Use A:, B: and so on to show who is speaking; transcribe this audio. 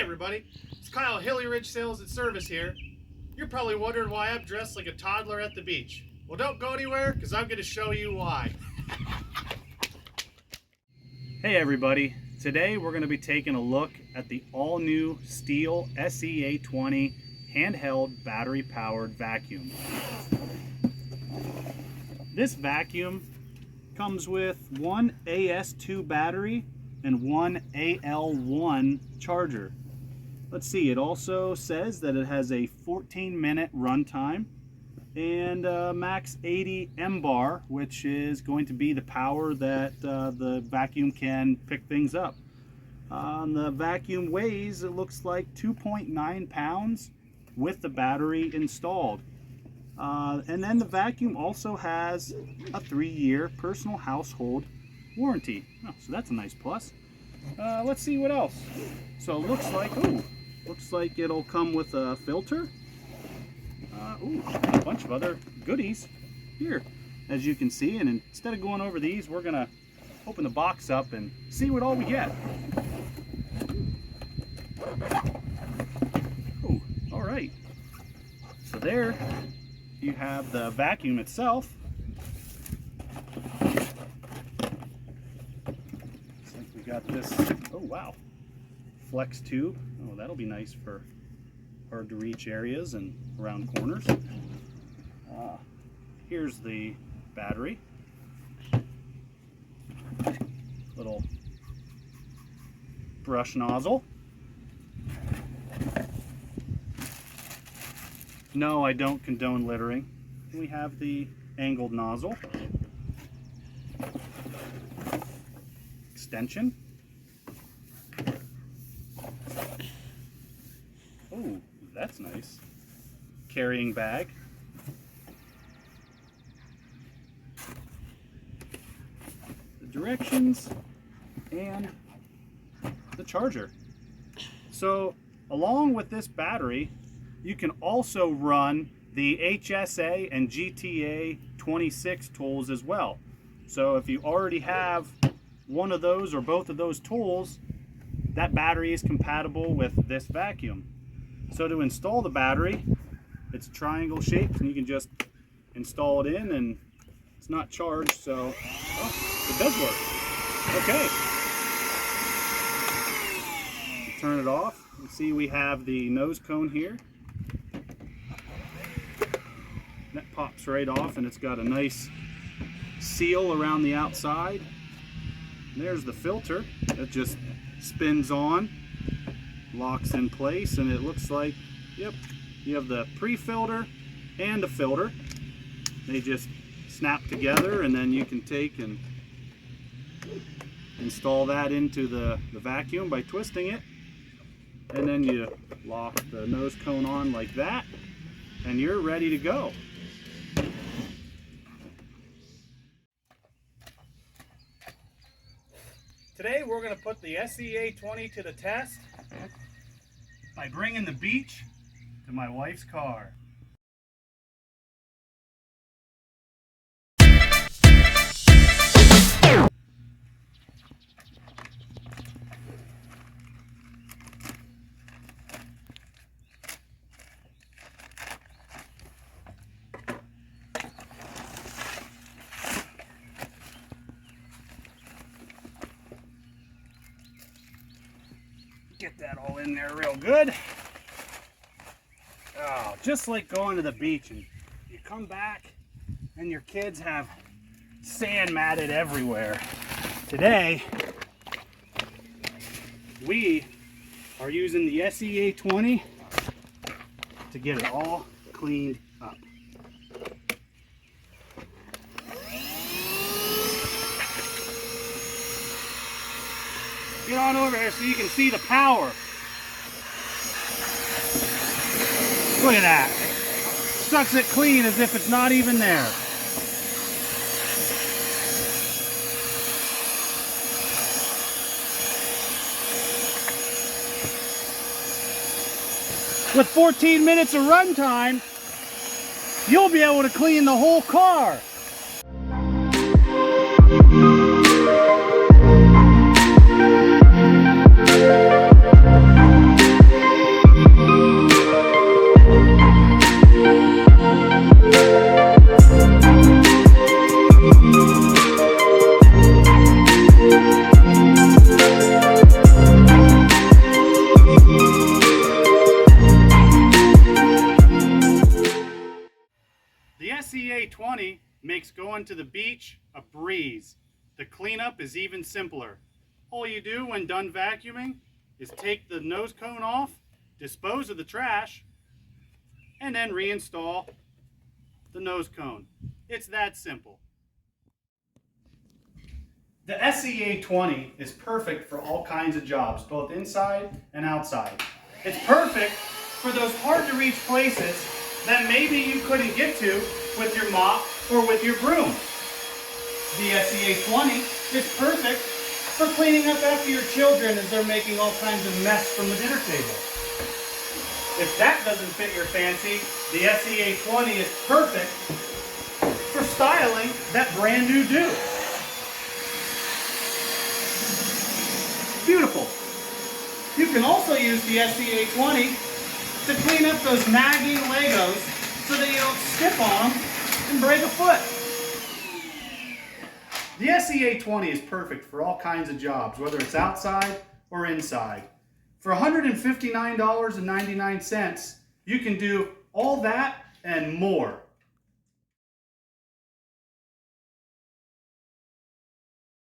A: everybody, it's Kyle, Hilly Ridge Sales and Service here. You're probably wondering why I'm dressed like a toddler at the beach. Well, don't go anywhere, because I'm going to show you why. Hey everybody, today we're going to be taking a look at the all-new Stihl SEA 20 handheld battery-powered vacuum. This vacuum comes with one AS2 battery and one AL1 charger. Let's see, it also says that it has a 14-minute runtime and max 80 mbar, which is going to be the power that the vacuum can pick things up. The vacuum weighs, it looks like 2.9 pounds with the battery installed. And then the vacuum also has a 3-year personal household warranty. Oh, so that's a nice plus. Let's see what else. So it looks like it'll come with a filter. A bunch of other goodies here, as you can see. And instead of going over these, we're gonna open the box up and see what all we get. Oh, all right. So there you have the vacuum itself. Looks like we got this, oh wow, flex tube. Oh, that'll be nice for hard to reach areas and around corners. Here's the battery. Little brush nozzle. No, I don't condone littering. We have the angled nozzle. Extension. Oh, that's nice. Carrying bag. The directions and the charger. So, along with this battery, you can also run the HSA and GTA 26 tools as well. So if you already have one of those or both of those tools, that battery is compatible with this vacuum. So to install the battery, it's triangle shaped and you can just install it in, and it's not charged, so it does work. Okay. Turn it off. You see we have the nose cone here. That pops right off, and it's got a nice seal around the outside. And there's the filter that just spins on, locks in place, and it looks like, yep, you have the pre-filter and the filter. They just snap together, and then you can take and install that into the vacuum by twisting it. And then you lock the nose cone on like that, and you're ready to go. Today we're going to put the SEA 20 to the test by bringing the beach to my wife's car. Get that all in there real good. Oh, just like going to the beach and you come back and your kids have sand matted everywhere. Today, we are using the SEA 20 to get it all cleaned up. Get on over here so you can see the power. Look at that. Sucks it clean as if it's not even there. With 14 minutes of runtime, you'll be able to clean the whole car. SEA20 makes going to the beach a breeze. The cleanup is even simpler. All you do when done vacuuming is take the nose cone off, dispose of the trash, and then reinstall the nose cone. It's that simple. The SEA20 is perfect for all kinds of jobs, both inside and outside. It's perfect for those hard to reach places that maybe you couldn't get to with your mop or with your broom. The SEA20 is perfect for cleaning up after your children as they're making all kinds of mess from the dinner table. If that doesn't fit your fancy, the SEA20 is perfect for styling that brand new do. Beautiful. You can also use the SEA20 to clean up those nagging Legos so that you don't step on them and break a foot. The SEA20 is perfect for all kinds of jobs, whether it's outside or inside. For $159.99, you can do all that and more.